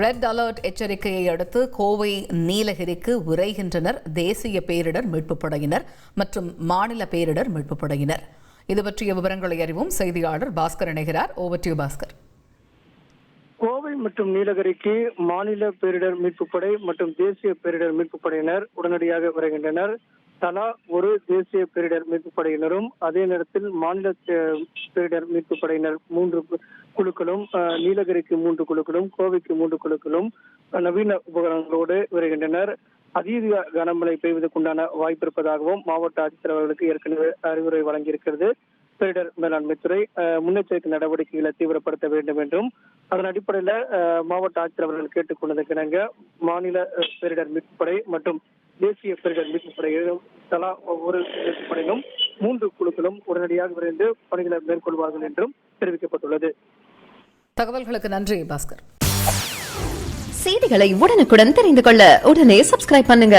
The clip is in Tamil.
ரெட் அலர்ட் எச்சரிக்கையை அடுத்து கோவை நீலகிரிக்கு விரைகின்றனர் தேசிய பேரிடர் மீட்புப் படையினர் மற்றும் மாநில பேரிடர் மீட்புப் படையினர். இது பற்றிய விவரங்களை அறிவும் செய்தியாளர் பாஸ்கர் இணைகிறார். Over to you Bhaskar. Kovai மற்றும் நீலகிரிக்கு மாநில பேரிடர் மீட்புப் படை மற்றும் தேசிய பேரிடர் மீட்புப் படையினர் உடனடியாக வருகின்றனர். தலா ஒரு தேசிய பேரிடர் மீட்புப் படையினரும் அதே நேரத்தில் மாநில பேரிடர் மீட்புப் படையினர் 3 குழுக்களும், நீலகிரிக்கு 3 குழுக்களும், கோவைக்கு 3 குழுக்களும் நவீன உபகரணங்களோடு வருகின்றனர். அதீத கனமழை பெய்வதற்குண்டான வாய்ப்பு இருப்பதாகவும் மாவட்ட ஆட்சித்தலைவர்களுக்கு ஏற்கனவே அறிவுரை வழங்கியிருக்கிறது. பேரிடர் மேலாண்மை துறை முன்னெச்சரிக்கை நடவடிக்கைகளை தீவிரப்படுத்த வேண்டும் என்றும் அதன் அடிப்படையில் மாவட்ட ஆட்சித்தலைவர்கள் கேட்டுக் கொண்டதற்கிணங்க மாநில பேரிடர் மீட்புப் படை மற்றும் தேசிய பேரிடர் மீட்புப் படையிலும் தலா ஒவ்வொரு மீட்புப் படையிலும் 3 குழுக்களும் உடனடியாக விரைந்து பணிகளை மேற்கொள்வார்கள் என்றும் தெரிவிக்கப்பட்டுள்ளது. தகவல்களுக்கு நன்றி பாஸ்கர். செய்திகளை உடனுக்குடன் தெரிந்து கொள்ள உடனே சப்ஸ்கிரைப் பண்ணுங்க.